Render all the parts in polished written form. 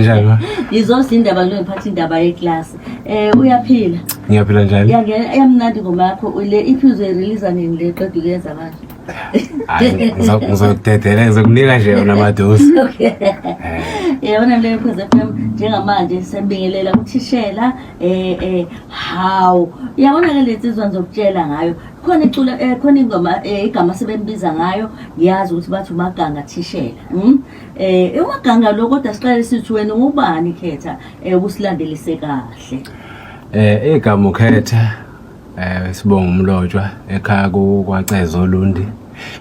Njalo. Izosinda balo ngiphatha indaba yeclass. Uyaphila. Ngiyaphila njalo. Yamnandi ngoma yakho le iphuzo release nini le qedwe kuyenza manje. Hayi ngizokudedela ngizokunika nje yona amadosi. Okay. Yabona le Ukhozi FM njengamanje sembingelela kuThishela how yabona ke letsizwa ngizokutshela ngayo khona icula khona ingoma igama sebembiza ngayo ngiyazi ukuthi bathi Maganga Thishela uMaganga lo kodwa siqale sithi wena ngubani khetha ukusilandelise kahle igama ukhetha sibonga umlotshwa ekhaya kwaCeza Olundi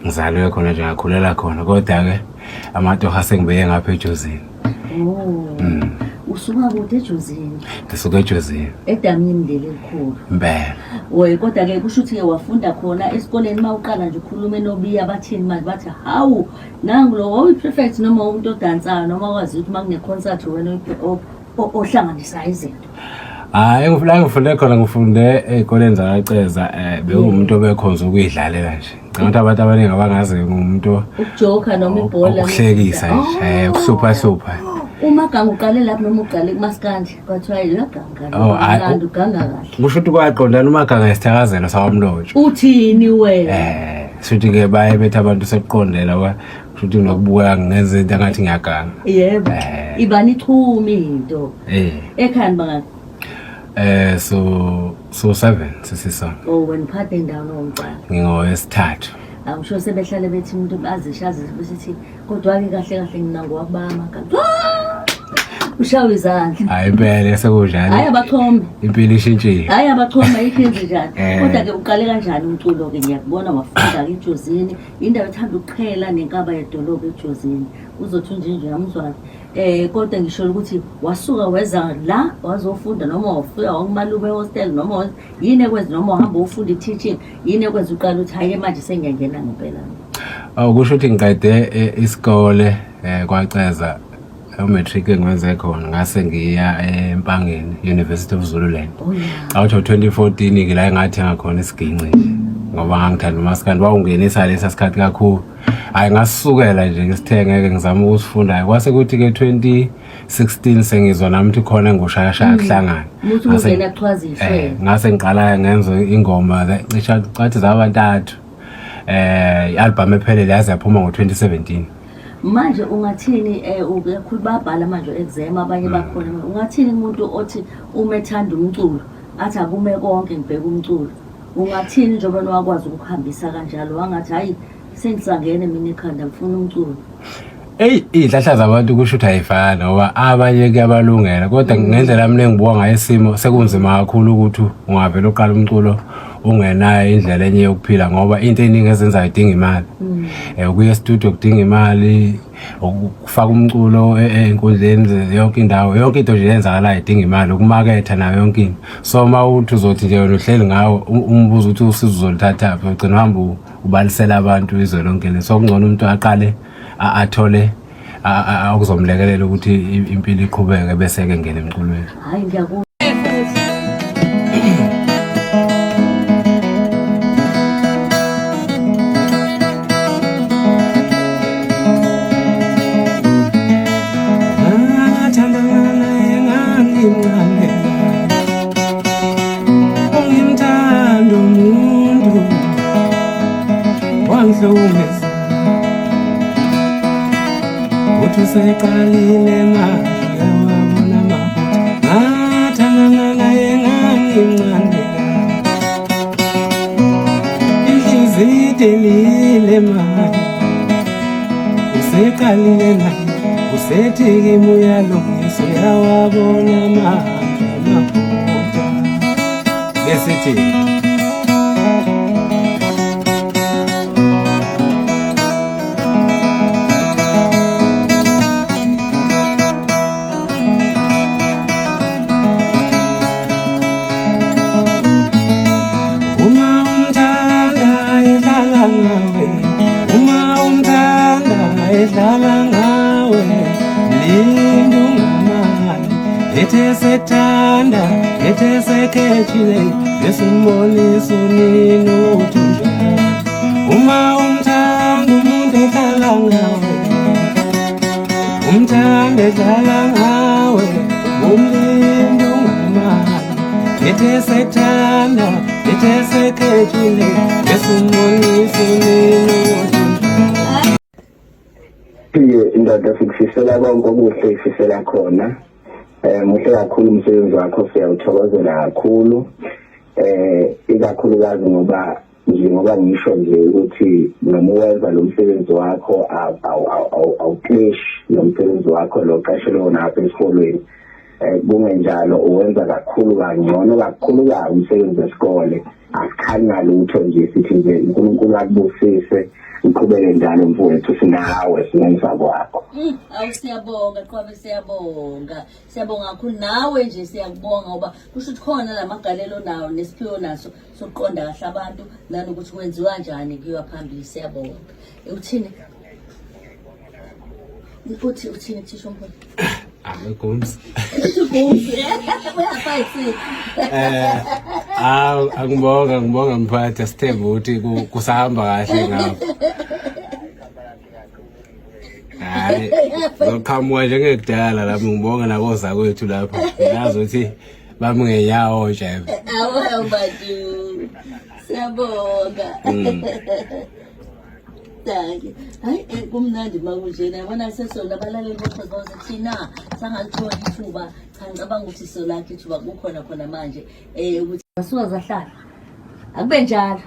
ngizalwe khona nje ngakhulela khona kodwa ke amatoha sengibeye ngapha eJozini. Usuka kude eJozini? Ngisuka eJozini. Edamini leli elikhulu. Impela. Kodwa ke kusho ukuthi wafunda khona esikoleni mawuqala nje ukhulume nobiya bathini manje bathi hawu nangu lo wayi-prefect noma umuntu odansayo noma wazi ukuthi makune concert wena ohlanganisa izinto. Hayi ngifunde khona ngifunde ezikoleni zakaCeza bekumuntu obekhonza ukuyidlalela nje. Ngicabanga abantu abaningi abangazi ngumuntu ukujoka noma ibhola ukuhlekisa nje ukuhlupha. Maganga uqale lapho noma uqale kuMaskandi kwathiwa yilaganga uganga kahle. Kusho ukuthi kwaqondana uMaganga isithakazelo sawamlotshwa. Uthini wena? Sithi ke baye bethi abantu seqondela kusho ukuthi nokubuka ngenze into ngathi ngiyaganga. Yebo. Ibani ichumi into. Ekhaya bangaka so 7 sisisona. Wena phathe indawo nomcala. Ngingowesithathu. Angisho sebehlale bethi umuntu azishaze besithi kodwa ke kahle nginango wabama kanti ushawe izandla. Hayi impela sekunjani. Hayi abachombe. Impilo ishintshile. Hayi abachombe ikhenzi njani. Kodwa ke uqale kanjani umculo ke ngiyakubona wafunda eJozini indawo ethanda ukuqhela nenkaba yedolobha eJozini uzothi nje yamzwana. Kodwa ngisho ukuthi wasuka weza la wazofunda noma wafika wangumalume hostel noma yini ekwenza noma uhamba ufunda teaching yini ekwenza uqala uthi hayi manje sengiyangena ngempela. Kusho ukuthi ngiqede isikole kwaCeza umatric engiwenze khona ngase ngiya eMpangeni University of Zululand. Out of 2014 ngila engathenga khona isiginci ngoba ngangithanda uMaskandi wawungenisa lesa sikhathi kakhulu. Hayi ngasukela nje ngisithenge ngizama ukusifunda kwase kuthi ke 2016 sengizwa nami ukuthi khona ngushaya kuhlangana ngase aqhwaziswe ngase ngiqala ngenza ingoma cisha cathi zabantathu i-album ephelele yaze yaphuma ngo2017. Manje ungathini ukhulu babhala manje exam abanye bakhona ungathini umuntu othi uma ethanda umculo athi akume konke ngibheka umculo ungathini njengoba wakwazi ukuhambisa kanjalo wangathi hayi sengisangene mina ekhanda ngifuna umculo. Ihlahla zabantu kusho ukuthi ayifana ngoba abanye kuyabalungela kodwa ngendlela yami engibuka ngayo isimo sekunzima kakhulu ukuthi ungavela uqala umculo ungenayo indlela enye yokuphila ngoba into eningi ezenzayo idinga imali. Ukuya studio kudinga imali ukufaka umculo enkundleni yonke indawo yonke into nje yenzakala idinga imali ukumaketha nayo yonke into. So mawuthi uzothi nje uhleli ngawo umbuzo ukuthi usizo uzolithatha ugcina uhamba ubalisela abantu izwe lonke le. So kungcono umuntu aqale athole akuzomlekelela ukuthi impilo iqhubeke bese ke ngene emculweni. Hayi ngiyakuzwa. Ungimthanda umuntu wangihlumeza uthi useqalile manje wabona amaphutha ngathana naye ngangimncandela inhliziyo idelile manje useqalile naye usethi kimi uyalungisa uyawabona manje amaphutha besithi edlala ngawe lindu ngamali ethe sethanda ethe sekhethile esimboniso nino uthunjana uma umthanda umuntu edlala ngawe umthanda edlala ngawe umlindo ungamali ethe sethanda ethe sekhethile esimbonisa nini indoda sikufisela konke okuhle ifisela khona muhle kakhulu umsebenzi wakho siyawuthokozela kakhulu ikakhulukazi ngoba ngisho nje ukuthi noma uwenza lo msebenzi wakho awuklesh lo msebenzi wakho lo qashelo wona apha esikolweni kungenjalo uwenza kakhulu kangcono kakhulu la umsebenzi wesikole asikhanya lutho nje sithi nje uNkulunkulu akubusise uqhubeke njalo mfowethu sinawe sinenza kwakho awusiyabonga qhwabe siyabonga kakhulu nawe nje siyakubonga ngoba kusho ukuthi khona lamagalelo nawo nesiphiwo naso sokuqonda kahle abantu nanokuthi kwenziwa kanjani kuyiwa phambili siyabonga uthini thisha umpho Agumsi. Uyafayisi. Angibonga mphathi asithembe ukuthi kusahamba kahle ngapha. Hayi, ngoqhamuka njengekudala lapho ngibonga nakoza kwethu lapha. Ngazi ukuthi bamungenyawo nje. Awu badu. Siyabonga. Hayi kumnandi makunjena yabona sesona abalaleli boqhaqoze thina sangalithola ithuba cha ngicabanga ukuthi solakhe ithuba kukhona khona manje ukuthi basuka zahlala akube njalo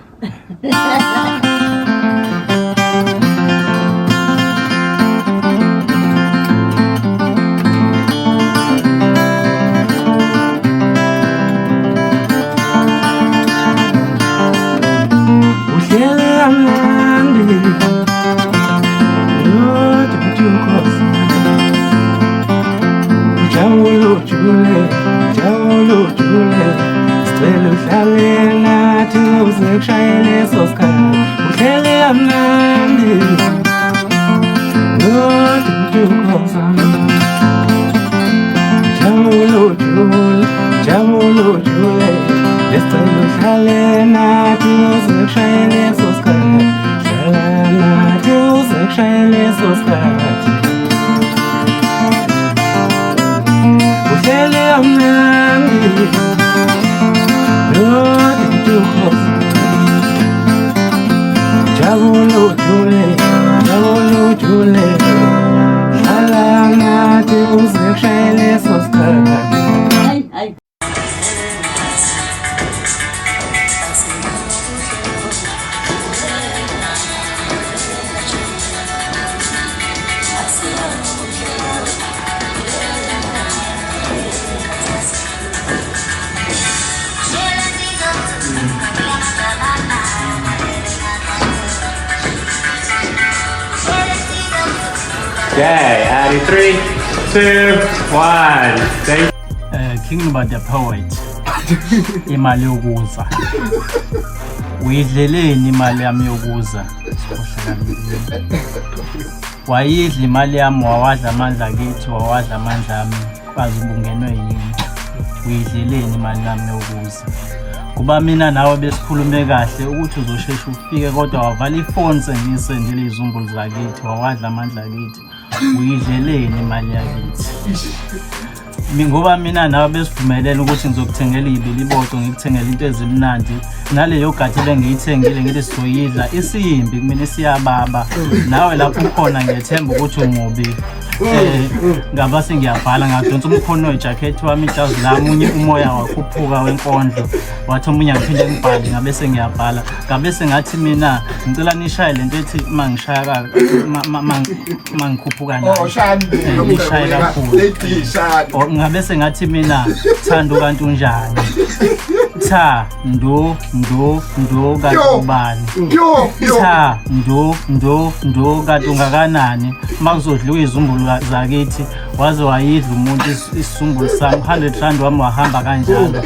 Okay, and 3, 2, 1. Thank King Nuba the poet. Imali yokuza. Uyidleleni imali yami yokuza? Wayidla imali yami wawadla amandla kithi wawadla amandla ami bazubungenwe yini? Uyidleleni imali yami yokuza? Kuba mina nawe besikhulume kahle ukuthi uzoshesha ufike kodwa wavala ifoni sengisendele izumbulu zakithi wawadla amandla kithi. Uyidleleni imali yakithi? Ngoba mina nawe besivumelene ukuthi ngizokuthengela ibilibodo ngikuthengela into ezimnandi naleyo gadi bengiyithengile ngithi sizoyidla isiyimbi kumina siyababa nawe lapho ukhona ngiyethemba ukuthi umubi ngaba sengiyabhala ngadonsa umkhono wejacket wami ijazi lami umoya wakhuphuka wenkondlo wathi omunye ngiphinde ngibhale ngabe sengiyabhala ngabe sengathi mina ngicela nishaye lento ethi mangishaya mangikhuphuka nayo nishaye kakhulu ngabe sengathi mina thando kanti unjani cha ndo kanti ubani cha ndo kanti ungakanani makuzodliwa izumbulu zakithi waze wayidla umuntu isizumbulu sami 100 rand wami wahamba kanjalo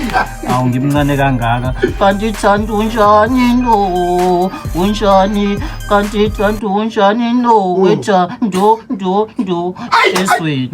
awu ngimncane kangaka kanti thando unjani no unjani kanti thando unjani no wetha ndo esweni